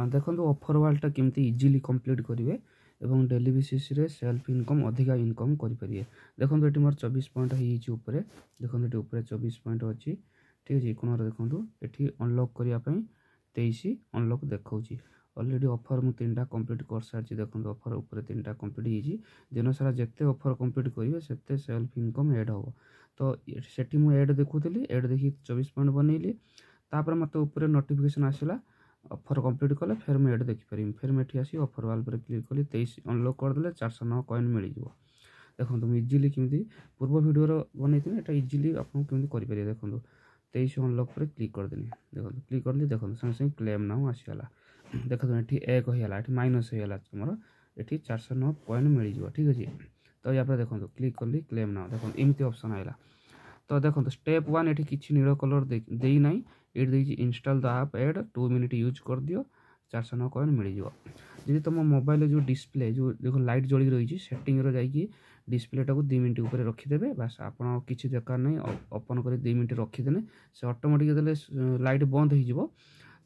देखो ऑफर वालटा केमती easily complete करेंगे और डेली बेसिस रे सेल्फ इनकम अधिका इनकम करेंगे। देखो ये मोर 24 पॉइंट होपे देखो ये ऊपर 24 पॉइंट अच्छी ठीक अच्छे कोण देखो ये अनलॉक करने 23 अनलॉक देखा ऑलरेडी ऑफर मुझे 3टा कंप्लीट कर सारी देखो ऑफर ऊपर 3टा कंप्लीट हो दिन सारा जिते ऑफर कंप्लीट करेंगे से सेल्फ इनकम एड हम तो सेठी मुझे एड देखुली एड देखी 24 पॉइंट बनइली तापर मत ऊपर नोटिफिकेशन आसला ऑफर कंप्लीट कले फिर मुझे एड देखिपारि फिर मुझे आसी ऑफर वाल पर क्लिक कली 23 अनलॉक करदे 409 कॉइन मिल जाव। देखो तुम इजिली केमी पूर्व वीडियो बनई ये इजिली आपको केमी करेंगे देखो 23 अनलॉक पर क्लिक करदेनी देखो क्लिक कर देखो संगे संगे क्लेम नाउ आसीगला देखो ये एक होगा ये माइनस होगा तुम ये 409 पॉइंट मिल जाव ठीक अच्छे। तो या देखो क्लिक कली क्लेम नाउ देखो एमती ऑप्शन आएगा तो देखो स्टेप 1 ये किसी नील कलर देना ये देखिए install the app add 2 minute use कर दियो 409 कॉइन मिल जाव। जी तुम मोबाइल जो डिस्प्ले जो देखो लाइट जली रही सेटिंग जाकि डिस्प्लेटा को 2 मिनट ऊपर रखिदेवे बास आप किसी दरकार नहीं ओपन कर 2 मिनट रखिदे से ऑटोमेटिक देले लाइट बंद हो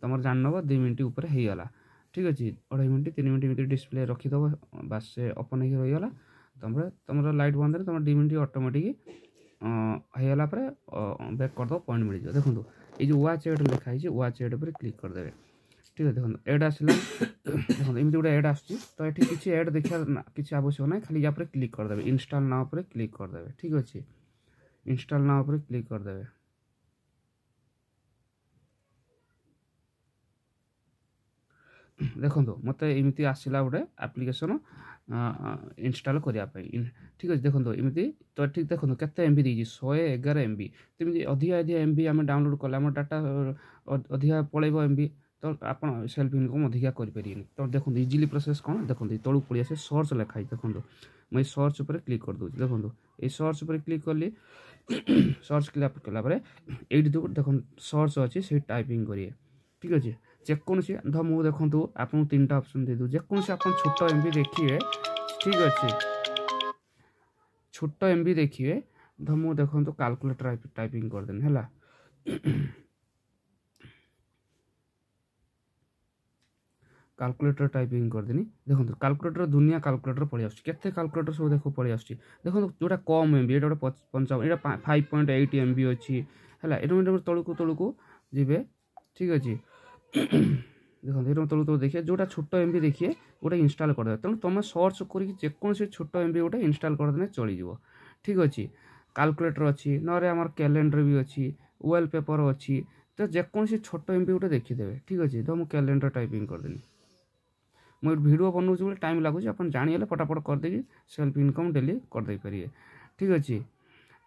तुम जान 2 मिनट ऊपर होगा ठीक अच्छे 2.5 मिनट 3 मिनट भितर डिस्प्ले रखिदेव बास से ओपन हो रहीगला तुम लाइट बंद है तुम 2 मिनट ऑटोमेटिक होगा बैक करदे पॉइंट मिल जाए। देखो ये जो वाच एड लिखाई वाच एड पर क्लिक करदे ठीक है। देखो एड आसला देखो एमती गोटे एड आस तो ये किसी एड देखा किसी आवश्यक ना खाली या क्लिक करदे इंस्टॉल नाउ पर क्लिक करदे ठीक अच्छे इंस्टॉल नाउ पर क्लिक करदे देखो मत एमती आसला गोटे एप्लिकेशन इंस्टॉल करने ठीक अच्छे। देखो एमती तो ठीक देखो केते एमबी देगी 111 एमबी तो अधिका अधिका एमबी आम डाउनलोड कले आम डाटा अधिका पलैब एमबी तो आप सेल्फ इनकम अधिका करें। तो देखो इजिली प्रोसेस कौन देखो तलू पड़ी आसे सर्च लिखाई देखो मुझे सर्च पर क्लिक कर दूसरी देखो ये सर्च पर क्लिक कली सर्च कलापर ये देखो सर्च अच्छी से टाइपिंग करिए ठीक अच्छे जेकोसी मुझे देखो आपको 3टा ऑप्शन दे दूँ जेकोसी आप छोट एमबी देखिए ठीक अच्छे छोट एमबी देखिए मुझे देखो कैलकुलेटर टाइपिंग करदेनी है कैलकुलेटर टाइपिंग करदेनी देखो कैलकुलेटर दुनिया कैलकुलेटर पड़े आसके कैलकुलेटर सब देखो पड़े आस देखो जोटा कम एमबी ये 55 ये 5.8 एमबी अच्छी है ये तलू तलू जी ठीक अच्छे देखो ये तलू तलू देखिए जोटा छोट एमबी देखिए गोटे इंस्टॉल करदे तेणु तुम सर्च कर छोट एमबी गोटे इंस्टॉल करदे चलीज ठीक अच्छे। कैलकुलेटर अच्छी नरे आम कैलेंडर भी अच्छी वॉलपेपर अच्छी तो जेकोसी छोट एमबी गोटे देखीदे ठीक अच्छे। तो मुझे कैलेंडर टाइपिंग करदेनी मुझे वीडियो बनाऊँ बोले टाइम लगुच आप जानीगले फटाफट करदे सेल्फ इनकम डेली करदे पारे ठीक अच्छे।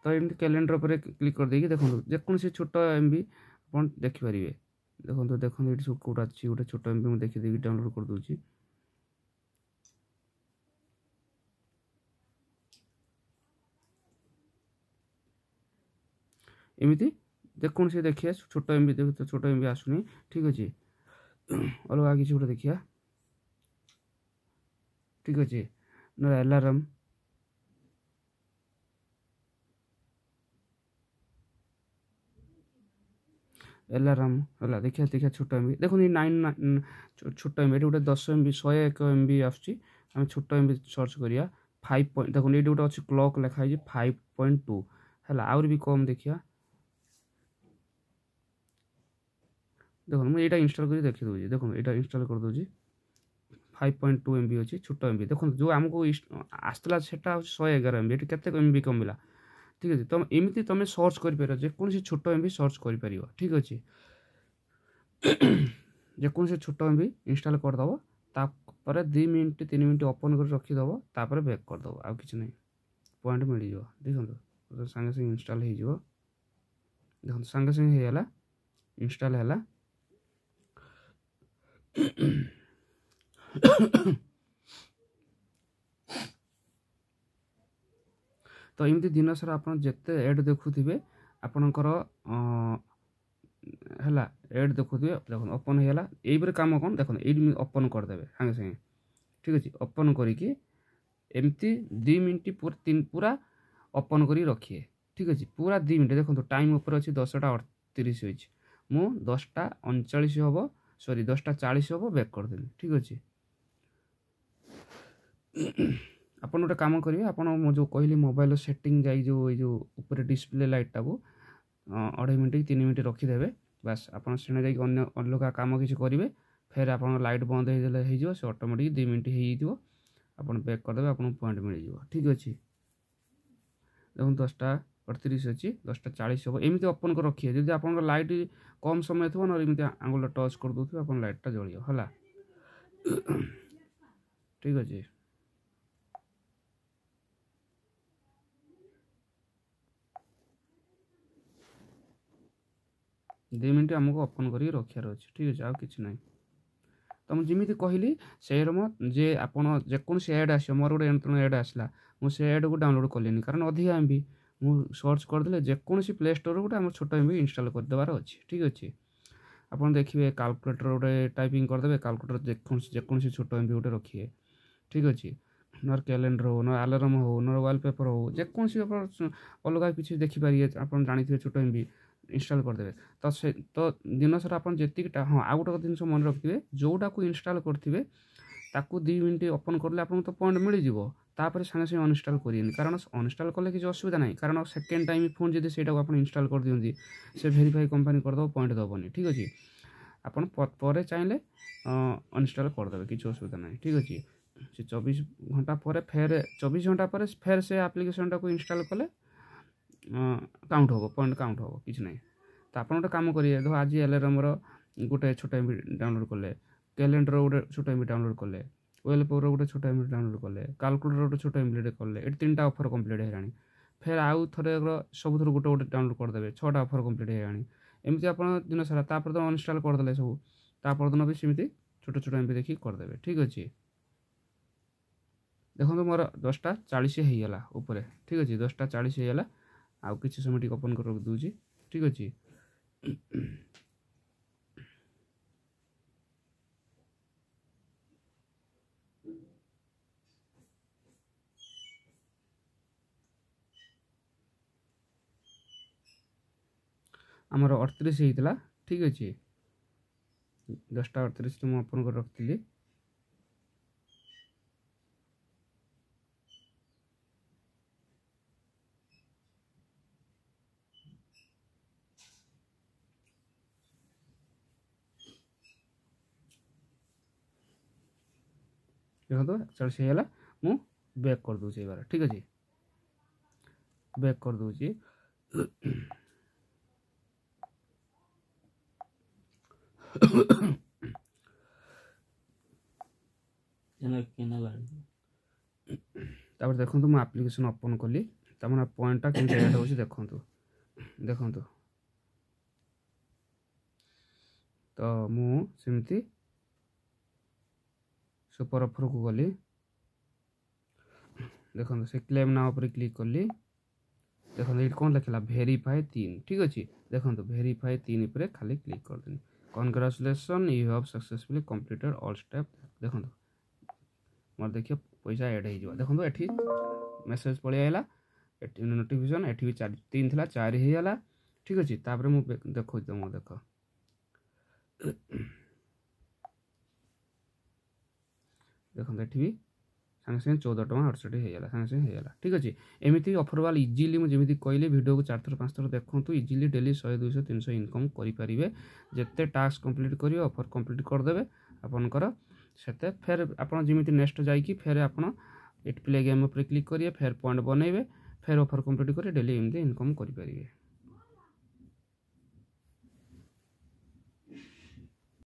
तो एमती कैलेंडर पर क्लिक कर देगी देखो जेकोसी छोट एमबी आप देखिपारे देखो देखो ये सब कौटा अच्छी गोटे छोट एमबी मुझे देखीदेवी डाउनलोड कर दूसरी एमती देखो सी देखिए छोट एमबी देख छोट एमबी आसुनी ठीक अच्छे अलग किसी गोटे देखिए ठीक अच्छे ना अलार्म अलार्म है देखिए देखिए छोट एमबी देखो ये 9 छोट एमबी गोटे 10 एमबी 101 एमबी आम छोट एमबी सर्च करिया 5 पॉइंट देखो ये गोटे अच्छी क्लॉक लिखाई 5.2 है आउर भी कम देखिया देखो मुझे यहाँ इंस्टॉल कर देखी दूसरी देखो यहाँ इंस्टॉल कर दूसरी 5.2 एमबी अच्छी छोट एमबी देखो जो आमको आसला से 111 एमबी ये केते एमबी कमिला ठीक अच्छे। तुम एमती तुम सर्च कर जेकोसी छोट एमबी सर्च कर ठीक अच्छे जेकोसी छोट एमबी इंस्टॉल करदब तापर 2 मिनट 3 मिनट ओपन कर रखीदब तापर बैक करदब आ कि नहीं पॉइंट मिल जाव देखो सांगे सांगे इंस्टॉल हो देखो सांगे सांगे होगा इंस्टॉल है तो एमती दिन सारा आप जिते एड देखुवे आपणकर है एड देखुवे देखो ओपन होगा ये कम कौन देखो ये ओपन करदे सांगे सांगे ठीक अच्छे ओपन करके एमती 2 मिनट पूरा ओपन कर रखिए ठीक अच्छे पूरा 2 मिनट देखो टाइम ऊपर अच्छी 10टा 38 हो 10टा 39 हम सॉरी 10:40 हम बैक करदेली ठीक अच्छे। आपन गोटे काम करेंगे आपन जो कहली मोबाइल सेटिंग जाई जो ऊपर डिस्प्ले लाइटा को 2.5 मिनट 3 मिनट रखीदे बास आपन से जाइए अलग कम किसी करेंगे फिर आप लाइट बंद हो से ऑटोमेटिक 2 मिनट हो आपन बैक करदे आपन पॉइंट मिल जाए ठीक अच्छे। देखो 10:38 अच्छी 10:40 हम एमती ओपन कर रखिए जब आप लाइट कम समय थो ना एमती आंगुल टच कर दो आप लाइटा जलियो है ठीक अच्छे। दे मिनट आमको ओपन कर रखार अच्छे ठीक अच्छे आउ कि ना तो मुझे जमी कहली सेम जे आपड़ जेकोसी एड आस मोर गोटे एड आसला मुझे एड को डाउनलोड कलेनि कारण अधिका एम बी मुझे सर्च करदे जेकोसी प्ले स्टोर गोटे आम छोट एम बी इनस्टॉल करदेवार अच्छे ठीक अच्छे। आपड़ देखिए कैलकुलेटर गोटे टाइपिंग करदे कैलकुलेटर जेकोसी छोट एम बी गोटे रखिए ठीक अच्छे। नर कैलेंडर हो न आलार्म हो न वालपेपर हो जेकोसी अलग किसी देखिपारे आप जानी छोट एम बी इनस्टॉल करदे तो से तो दिन सारा आप जी हाँ आउ गोटे जिन मन रखिए जोटा को इनस्टॉल करेंगे ताकू 2 मिनट ओपन करले आपको तो पॉइंट मिल जाव तापर सागे सागे अनइंस्टॉल करें कारण अनइंस्टॉल कले किसी असुविधा ना कारण सेकेंड टाइम फोन जब से इनस्टॉल कर दिखाँ से वेरीफाई कंपनी करदे पॉइंट दबनी ठीक अच्छे। आपड़ चाहिए अनइंस्टॉल करदे किसी असुविधा ना ठीक अच्छे। से 24 घंटा पर फेर 24 घंटा पर फेर से एप्लिकेशन टाक इनस्टॉल कले काउंट हम पॉइंट काउंट हम कि ना तो आप गोटे कम करेंगे देखो आज एलार्म गोटे छोट एम बी डाउनलोड कले कैलेंडर गोटे छोट एम बी डाउनलोड कले वेलपेपर गोटे छोट एम बी डाउनलोड कले कैलकुलेटर गोटे छोट एम बी कले ये 3टा ऑफर कंप्लीट है फिर आउ थे सब थर गोटे गोटे डाउनलोड करदे 6टा ऑफर कंप्लीट है एमती आप दिन सारा तापर तो अनइंस्टॉल करदे सब तापर दिन भी सेमती छोट छोट एम बी देखिए करदे ठीक अच्छे। देखो मोर 10:40 होगा ऊपर ठीक अच्छे 10:40 होगा आउ किसी समय टी ओपन कर रख दूची ठीक अच्छे। आमर 38 होता ठीक अच्छे 10:38 मुझे ओपन कर रखी देखो 40 होगा मु बैक कर दूसरी बार ठीक अच्छे बैक कर दूसरी देखो मुझे एप्लिकेशन ओपन कली तमार पॉइंटा के देखो देखो तो मुझे सुपर ऑफर को गली देखो से क्लेम नाउ पर क्लिक कली देखो ये कौन लिखला वेरीफाई 3 ठीक अच्छे। देखो वेरीफाई 3 पर खाली क्लिक कर देनी congratulation you have successfully completed all step देखो मोर देखिए पैसा एड हो देखो ये मेसेज पलि आला नोटिफिकेशन ये भी 3 थी 4 होगा ठीक अच्छे। तापर मुझे देखो तुम देख देखो ये भी सागे सागे 14.68 होगा सागे सागे होगा ठीक अच्छे। एमती ऑफर वाल इजिली मुझे कहली वीडियो को 4 थर 5 थर देखूँ इजिली डेली 100 200 300 इनकम करेंगे जिते टास्क कंप्लीट करेंगे ऑफर कंप्लीट करदे आपंकर से फिर आपड़ी नेक्स्ट जाकि फिर आप प्ले गेम पर क्लिक करेंगे फिर पॉइंट बनइबे फिर ऑफर कंप्लीट कर डेली एमती इनकम करेंगे।